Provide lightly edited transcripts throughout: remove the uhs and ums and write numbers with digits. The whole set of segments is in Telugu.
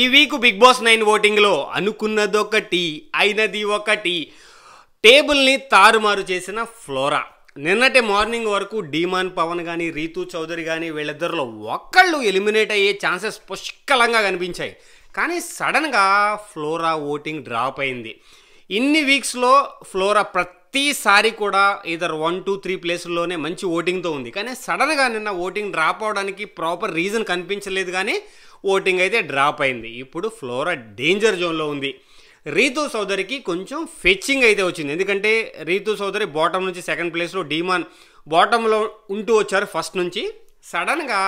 ఈ వీక్ బిగ్ బాస్ 9 ఓటింగ్లో అనుకున్నదొకటి అయినది ఒకటి టేబుల్ని తారుమారు చేసిన ఫ్లోరా. నిన్నటి మార్నింగ్ వరకు డీమాన్ పవన్ కానీ రీతూ చౌదరి కానీ వీళ్ళిద్దరిలో ఒక్కళ్ళు ఎలిమినేట్ అయ్యే ఛాన్సెస్ పుష్కలంగా కనిపించాయి. కానీ సడన్గా ఫ్లోరా ఓటింగ్ డ్రాప్ అయింది. ఇన్ని వీక్స్లో ఫ్లోరా ప్రతిసారి కూడా ఇదర్ 1, 2, 3 ప్లేసుల్లోనే మంచి ఓటింగ్తో ఉంది. కానీ సడన్గా నిన్న ఓటింగ్ డ్రాప్ అవడానికి ప్రాపర్ రీజన్ కనిపించలేదు, కానీ ఓటింగ్ అయితే డ్రాప్ అయింది. ఇప్పుడు ఫ్లోరా డేంజర్ జోన్లో ఉంది. రీతూ చౌదరికి కొంచెం ఫెచ్చింగ్ అయితే వచ్చింది. ఎందుకంటే రీతూ చౌదరి బాటమ్ నుంచి సెకండ్ ప్లేస్లో, డీమాన్ బాటంలో ఉంటూ వచ్చారు ఫస్ట్ నుంచి. సడన్గా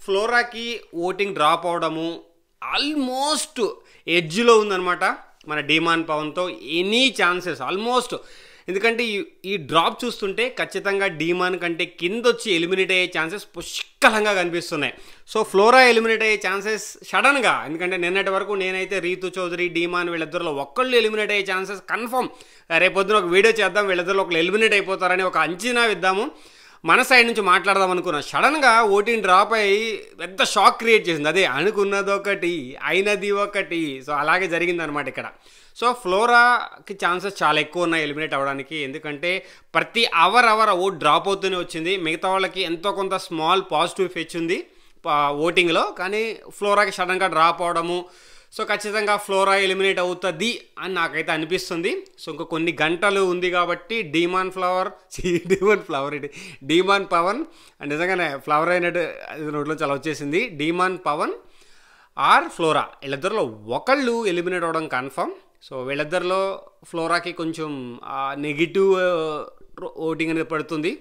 ఫ్లోరాకి ఓటింగ్ డ్రాప్ అవడము ఆల్మోస్ట్ ఎడ్జ్లో ఉందన్నమాట మన డీమాన్ పవన్తో. ఎనీ ఛాన్సెస్ ఆల్మోస్ట్, ఎందుకంటే ఈ డ్రాప్ చూస్తుంటే ఖచ్చితంగా డీమాన్ కంటే కింద వచ్చి ఎలిమినేట్ అయ్యే ఛాన్సెస్ పుష్కలంగా కనిపిస్తున్నాయి. సో ఫ్లోరా ఎలిమినేట్ అయ్యే ఛాన్సెస్ సడన్గా, ఎందుకంటే నిన్నటి వరకు నేనైతే రీతూ చౌదరి డీమాన్ వీళ్ళిద్దరిలో ఒక్కళ్ళు ఎలిమినేట్ అయ్యే ఛాన్సెస్ కన్ఫర్మ్, రేపొద్దున ఒక వీడియో చేద్దాం వీళ్ళిద్దరిలో ఒకళ్ళు ఎలిమినేట్ అయిపోతారని ఒక అంచనా ఇద్దాము, మన సైడ్ నుంచి మాట్లాడదాం అనుకున్నా. సడన్గా ఓటింగ్ డ్రాప్ అయ్యి పెద్ద షాక్ క్రియేట్ చేసింది. అదే అనుకున్నదొకటి అయినది ఒకటి. సో అలాగే జరిగిందనమాట ఇక్కడ. సో ఫ్లోరాకి ఛాన్సెస్ చాలా ఎక్కువ ఉన్నాయి ఎలిమినేట్ అవ్వడానికి. ఎందుకంటే ప్రతి అవర్ ఓట్ డ్రాప్ అవుతూనే వచ్చింది. మిగతా వాళ్ళకి ఎంతో కొంత స్మాల్ పాజిటివ్ ఫెచ్ ఉంది ఓటింగ్లో, కానీ ఫ్లోరాకి సడన్గా డ్రాప్ అవడము. సో ఖచ్చితంగా ఫ్లోరా ఎలిమినేట్ అవుతుంది అని నాకైతే అనిపిస్తుంది. సో ఇంకా కొన్ని గంటలు ఉంది కాబట్టి డీమాన్ పవన్ నిజంగానే ఫ్లవర్ అయినట్టు నోట్లో చాలా వచ్చేసింది. డీమాన్ పవన్ ఆర్ ఫ్లోరా వీళ్ళిద్దరిలో ఒకళ్ళు ఎలిమినేట్ అవ్వడం కన్ఫర్మ్. సో వీళ్ళిద్దరిలో ఫ్లోరాకి కొంచెం నెగిటివ్ ఓటింగ్ అనేది పడుతుంది.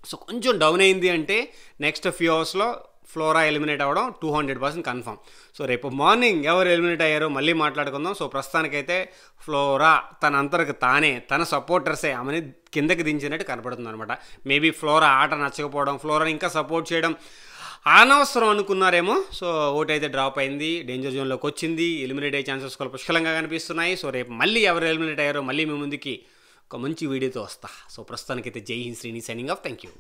సో కొంచెం డౌన్ అయింది అంటే నెక్స్ట్ ఫ్యూ అవర్స్లో ఫ్లోరా ఎలిమినేట్ అవ్వడం 200% కన్ఫర్మ్. సో రేపు మార్నింగ్ ఎవరు ఎలిమినేట్ అయ్యారో మళ్ళీ మాట్లాడుకుందాం. సో ప్రస్తుతానికైతే ఫ్లోరా తన అంతరకు తానే, తన సపోర్టర్సే ఆమెని కిందకి దించినట్టు కనపడుతుంది అనమాట. మేబీ ఫ్లోరా ఆట నచ్చకపోవడం, ఫ్లోరాని ఇంకా సపోర్ట్ చేయడం అనవసరం అనుకున్నారేమో. సో ఓట్ అయితే డ్రాప్ అయింది, డేంజర్ జోన్లోకి వచ్చింది, ఎలిమినేట్ అయ్యే ఛాన్సెస్ కూడా పుష్కలంగా కనిపిస్తున్నాయి. సో రేపు మళ్ళీ ఎవరు ఎలిమినేట్ అయ్యారో మళ్ళీ మీ ముందుకి ఒక మంచి వీడియోతో వస్తా. సో ప్రస్తుతానికైతే జై Hind Srini signing off. Thank you.